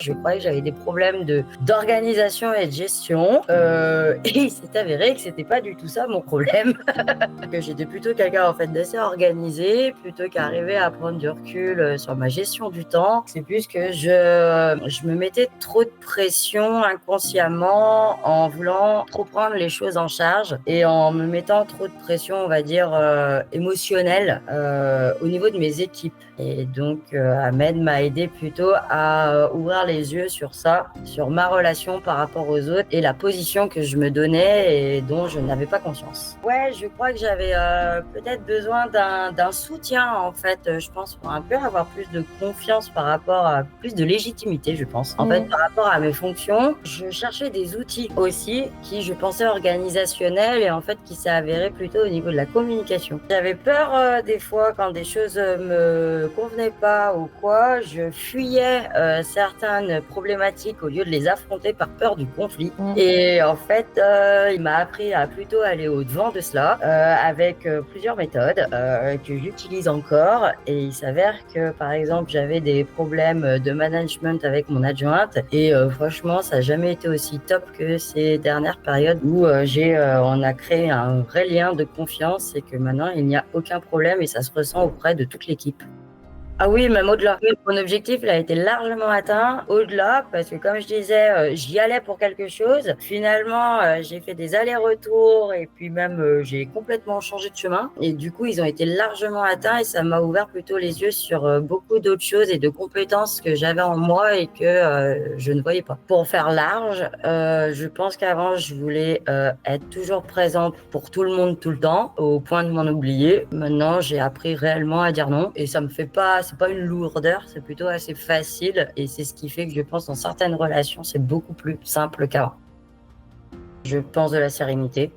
Je croyais que j'avais des problèmes d'organisation et de gestion, et il s'est avéré que c'était pas du tout ça mon problème. Que j'étais plutôt quelqu'un en fait d'assez organisé, plutôt qu'arriver à prendre du recul sur ma gestion du temps. C'est plus que je me mettais trop de pression inconsciemment en voulant trop prendre les choses en charge et en me mettant trop de pression, on va dire, émotionnelle au niveau de mes équipes. Et donc Ahmed m'a aidé plutôt à ouvrir les yeux sur ça, sur ma relation par rapport aux autres et la position que je me donnais et dont je n'avais pas conscience. Ouais, je crois que j'avais peut-être besoin d'un soutien en fait, je pense, pour un peu avoir plus de confiance par rapport à plus de légitimité, je pense. En fait, par rapport à mes fonctions, je cherchais des outils aussi qui, je pensais, organisationnels et en fait qui s'est avéré plutôt au niveau de la communication. J'avais peur des fois quand des choses me convenaient pas ou quoi, je fuyais certaines problématiques au lieu de les affronter par peur du conflit. Et en fait, il m'a appris à plutôt aller au-devant de cela avec plusieurs méthodes que j'utilise encore. Et il s'avère que, par exemple, j'avais des problèmes de management avec mon adjointe et franchement, ça n'a jamais été aussi top que ces dernières périodes où on a créé un vrai lien de confiance et que maintenant, il n'y a aucun problème et ça se ressent auprès de toute l'équipe. Ah oui, même au-delà. Oui, mon objectif, il a été largement atteint. Au-delà, parce que comme je disais, j'y allais pour quelque chose. Finalement, j'ai fait des allers-retours et puis même j'ai complètement changé de chemin. Et du coup, ils ont été largement atteints et ça m'a ouvert plutôt les yeux sur beaucoup d'autres choses et de compétences que j'avais en moi et que je ne voyais pas. Pour faire large, je pense qu'avant, je voulais être toujours présente pour tout le monde tout le temps, au point de m'en oublier. Maintenant, j'ai appris réellement à dire non et ça me fait pas, c'est pas une lourdeur, c'est plutôt assez facile et c'est ce qui fait que je pense dans certaines relations, c'est beaucoup plus simple qu'avant. Je pense de la sérénité.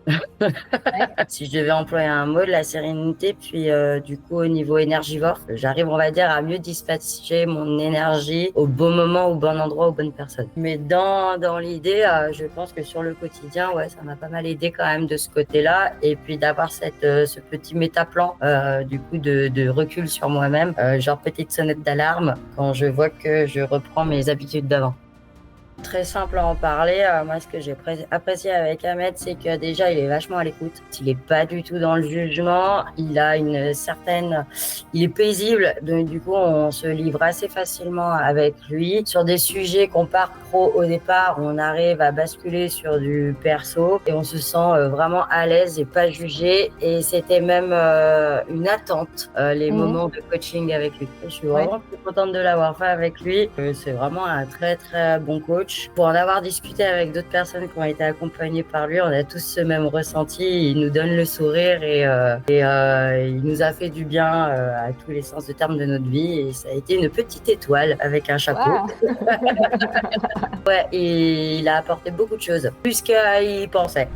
Si je devais employer un mot, de la sérénité, puis du coup au niveau énergivore, j'arrive on va dire à mieux dispatcher mon énergie au bon moment, au bon endroit, aux bonnes personnes. Mais dans l'idée, je pense que sur le quotidien, ouais, ça m'a pas mal aidé quand même de ce côté-là. Et puis d'avoir ce petit métaplan du coup de recul sur moi-même, genre petite sonnette d'alarme quand je vois que je reprends mes habitudes d'avant. Très simple à en parler. Moi, ce que j'ai apprécié avec Ahmed, c'est que déjà, il est vachement à l'écoute. Il est pas du tout dans le jugement. Il a il est paisible. Donc, du coup, on se livre assez facilement avec lui. Sur des sujets qu'on part pro au départ, on arrive à basculer sur du perso et on se sent vraiment à l'aise et pas jugé. Et c'était même une attente, les moments de coaching avec lui. Je suis vraiment très contente de l'avoir fait avec lui. C'est vraiment un très, très bon coach. Pour en avoir discuté avec d'autres personnes qui ont été accompagnées par lui, on a tous ce même ressenti. Il nous donne le sourire et il nous a fait du bien à tous les sens de terme de notre vie. Et ça a été une petite étoile avec un chapeau. Wow. Ouais, et il a apporté beaucoup de choses, plus qu'il pensait.